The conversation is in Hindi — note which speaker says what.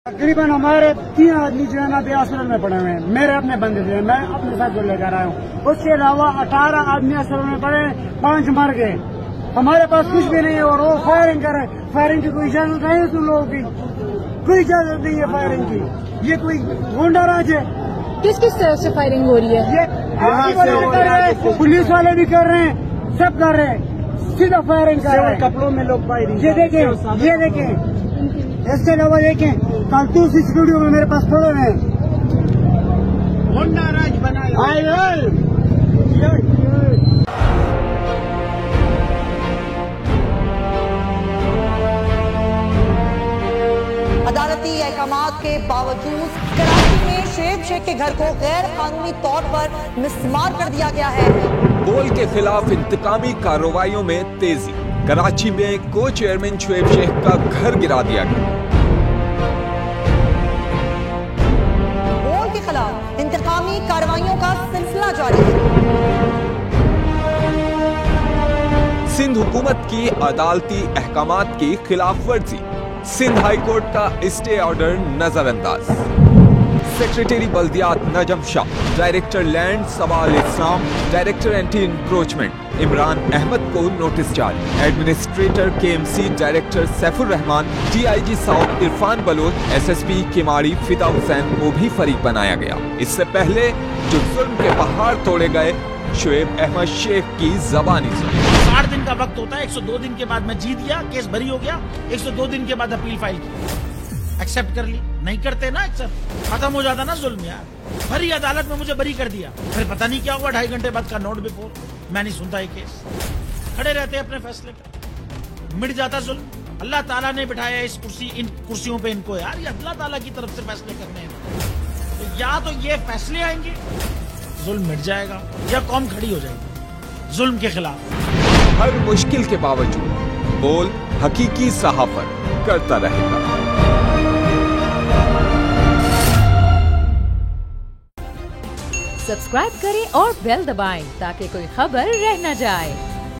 Speaker 1: तकरीबन हमारे 3 आदमी जो है ना हॉस्पिटल में पड़े हुए हैं। मेरे अपने बंदे थे, मैं अपने साथ जो लेकर आया हूँ। उसके अलावा 18 आदमी हॉस्पिटल में पड़े, 5 मर गए। हमारे पास कुछ भी नहीं है और वो फायरिंग करे। फायरिंग की कोई इजाजत नहीं है तुम लोगों की, कोई इजाजत नहीं है फायरिंग की। ये कोई गुंडा राज है।
Speaker 2: किस किस तरह से फायरिंग हो रही है?
Speaker 1: ये कर रहे हैं, पुलिस वाले भी कर रहे हैं, सब कर रहे हैं, सीधा फायरिंग कर रहे हैं। कपड़ों में लोग फायरिंग, ये देखें, इसके अलावा देखें कारतूस स्टूडियो में मेरे पास पड़े हैं। गुंडा राज बनाया।
Speaker 3: अदालती अहकामात के बावजूद कराची में शोएब शेख के घर को गैर कानूनी तौर पर मिसमार कर दिया गया है।
Speaker 4: बोल के खिलाफ इंतकामी कार्रवाइयों में तेजी। कराची में को चेयरमैन शोएब शेख का घर गिरा दिया गया।
Speaker 3: बोल के खिलाफ इंतकामी कार्रवाइयों का सिलसिला जारी है।
Speaker 4: सिंध हुकूमत की अदालती अहकामात की खिलाफ वर्जी। सिंध हाई कोर्ट का स्टे ऑर्डर नजरअंदाज। सेक्रेटरी बल्दियात Najam Shah, director land Sawal Islam, director anti encroachment Imran Ahmed को नोटिस जारी। Administrator KMC director Saifur Rehman, DIG south Irfan Baloch, SSP Keamari Fida Hussain को भी फरीक बनाया गया। इससे पहले जो जुल्म के पहाड़ तोड़े गए, शोएब अहमद शेख की जबानी सुनी।
Speaker 5: 60 दिन का वक्त होता है, 102 दिन के बाद मैं जीत गया, केस बरी हो गया, 102 दिन के बाद अपील फाइल की, एक्सेप्ट कर ली। नहीं करते ना एक्सेप्ट, खत्म हो जाता ना जुल्म यार। भरी अदालत में मुझे बरी कर दिया, फिर पता नहीं क्या हुआ, 2.5 घंटे बाद का नोट बिफोर। मैं नहीं सुनता ये केस, खड़े रहते अपने फैसले पे, मिट जाता जुल्म। अल्लाह ताला ने बिठाया इस कुर्सी, इन कुर्सियों पे इनको यार, ये अल्लाह ताला की तरफ से फैसले करने हैं। तो या तो ये फैसले आएंगे, जुल्म मिट जाएगा, या कौम खड़ी हो जाएगी जुल्म के खिलाफ।
Speaker 4: हर मुश्किल के बावजूद बोल हकीकी सहाफत करता रहेगा।
Speaker 6: सब्सक्राइब करें और बेल दबाएं ताकि कोई खबर रह न जाए।